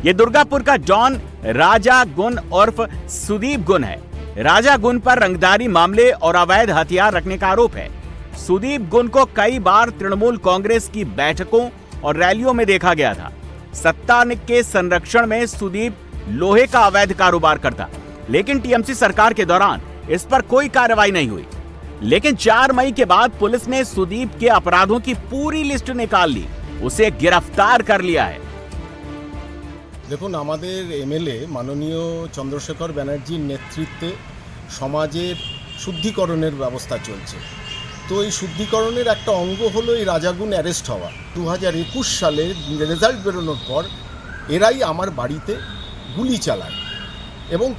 ये दुर्गापुर का डॉन राजा गुन उर्फ सुदीप गुन है। राजा गुन पर रंगदारी मामले और अवैध हथियार रखने का आरोप है। सुदीप गुन को कई बार तृणमूल कांग्रेस की बैठकों और रैलियों में देखा गया था। सत्ता के संरक्षण में सुदीप लोहे का अवैध कारोबार करता, लेकिन टीएमसी सरकार के दौरान इस पर कोई कार्रवाई नहीं हुई। लेकिन 4 मई के बाद पुलिस ने सुदीप के अपराधों की पूरी लिस्ट निकाल ली, उसे गिरफ्तार कर लिया है। দেখুন, আমাদের এমএলএ মাননীয় চন্দ্রশেখর ব্যানার্জির নেতৃত্বে সমাজের শুদ্ধিকরণের ব্যবস্থা চলছে। তো এই শুদ্ধিকরণের একটা অঙ্গ হলো এই রাজাগুন অ্যারেস্ট হওয়া। 2021 সালে রেজাল্ট বেরোনোর পর এরাই আমার বাড়িতে গুলি চালায় এবং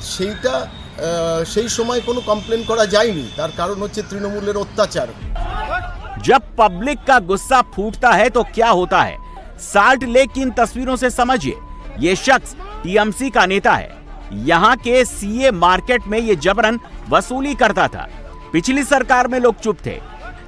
সেই সময় কোনো কমপ্লেন করা যায়নি। তার কারণ হচ্ছে তৃণমূলের অত্যাচার। जब पब्लिक का गुस्सा फूटता है तो क्या होता है, साल्ट लेक की इन तस्वीरों से समझिए। ये शख्स टीएमसी का नेता है। यहाँ के सीए मार्केट में ये जबरन वसूली करता था। पिछली सरकार में लोग चुप थे,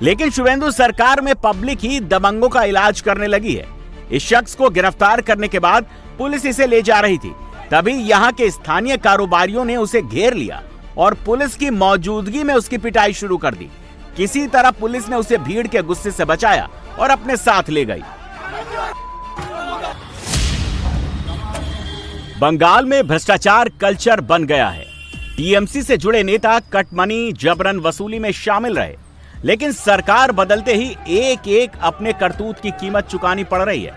लेकिन शुभेंदु सरकार में पब्लिक ही दबंगों का इलाज करने लगी है। इस शख्स को गिरफ्तार करने के बाद पुलिस इसे ले जा रही थी, तभी यहाँ के स्थानीय कारोबारियों ने उसे घेर लिया और पुलिस की मौजूदगी में उसकी पिटाई शुरू कर दी। किसी तरह पुलिस ने उसे भीड़ के गुस्से से बचाया और अपने साथ ले गई। बंगाल में भ्रष्टाचार कल्चर बन गया है। टीएमसी से जुड़े नेता कटमनी जबरन वसूली में शामिल रहे, लेकिन सरकार बदलते ही एक एक अपने करतूत की कीमत चुकानी पड़ रही है।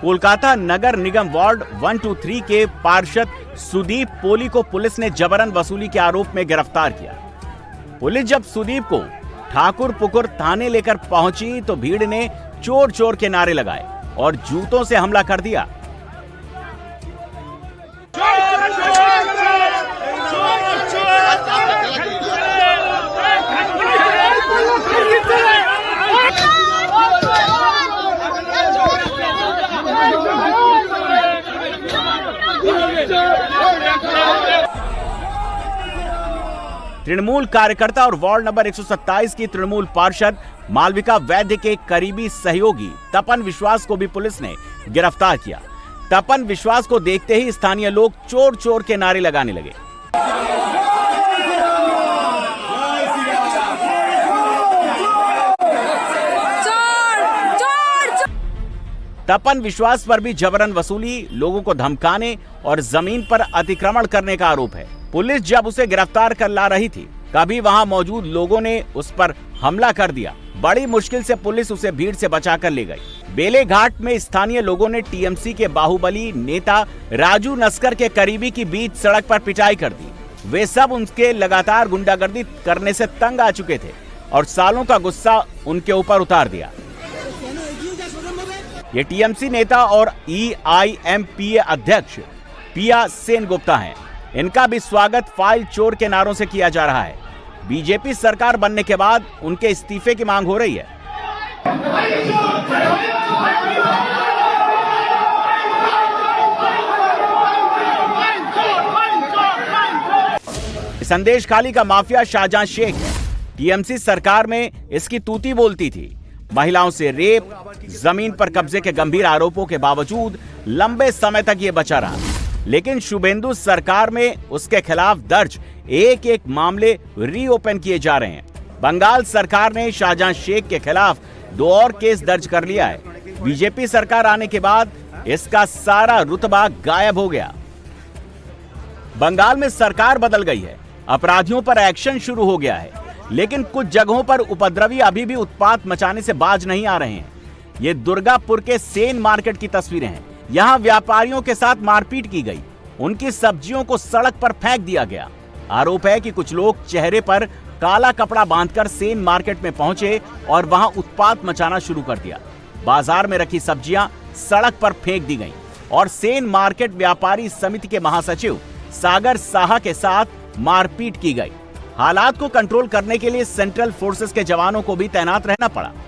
कोलकाता नगर निगम वार्ड 123 के पार्षद सुदीप पोली को पुलिस ने जबरन वसूली के आरोप में गिरफ्तार किया। पुलिस जब सुदीप को ठाकुर पुकुर थाने लेकर पहुंची तो भीड़ ने चोर चोर के नारे लगाए और जूतों से हमला कर दिया। तृणमूल कार्यकर्ता और वार्ड नंबर 127 की तृणमूल पार्षद मालविका वैद्य के करीबी सहयोगी तपन विश्वास को भी पुलिस ने गिरफ्तार किया। तपन विश्वास को देखते ही स्थानीय लोग चोर चोर के नारे लगाने लगे। तपन विश्वास पर भी जबरन वसूली, लोगों को धमकाने और जमीन पर अतिक्रमण करने का आरोप है। पुलिस जब उसे गिरफ्तार कर ला रही थी, तभी वहां मौजूद लोगों ने उस पर हमला कर दिया। बड़ी मुश्किल से पुलिस उसे भीड़ से बचाकर ले गई। बेलेघाट में स्थानीय लोगों ने टीएमसी के बाहुबली नेता राजू नस्कर के करीबी की बीच सड़क पर पिटाई कर दी। वे सब उनके लगातार गुंडागर्दी करने से तंग आ चुके थे और सालों का गुस्सा उनके ऊपर उतार दिया। ये टीएमसी नेता और EIMPA अध्यक्ष पिया सेनगुप्ता हैं। इनका भी स्वागत फाइल चोर के नारों से किया जा रहा है। बीजेपी सरकार बनने के बाद उनके इस्तीफे की मांग हो रही है। संदेश खाली का माफिया शाहजहां शेख है। टीएमसी सरकार में इसकी तूती बोलती थी। महिलाओं से रेप, जमीन पर कब्जे के गंभीर आरोपों के बावजूद लंबे समय तक ये बचा रहा, लेकिन शुभेंदु सरकार में उसके खिलाफ दर्ज एक एक मामले रीओपन किए जा रहे हैं। बंगाल सरकार ने शाहजहां शेख के खिलाफ 2 और केस दर्ज कर लिया है। बीजेपी सरकार आने के बाद इसका सारा रुतबा गायब हो गया। बंगाल में सरकार बदल गई है, अपराधियों पर एक्शन शुरू हो गया है, लेकिन कुछ जगहों पर उपद्रवी अभी भी उत्पात मचाने से बाज नहीं आ रहे हैं। ये दुर्गापुर के सेन मार्केट की तस्वीरें हैं। यहाँ व्यापारियों के साथ मारपीट की गई, उनकी सब्जियों को सड़क पर फेंक दिया गया। आरोप है कि कुछ लोग चेहरे पर काला कपड़ा बांधकर सेन मार्केट में पहुंचे और वहां उत्पात मचाना शुरू कर दिया। बाजार में रखी सब्जियां सड़क पर फेंक दी गईं और सेन मार्केट व्यापारी समिति के महासचिव सागर साहा के साथ मारपीट की गई। हालात को कंट्रोल करने के लिए सेंट्रल फोर्सेस के जवानों को भी तैनात रहना पड़ा।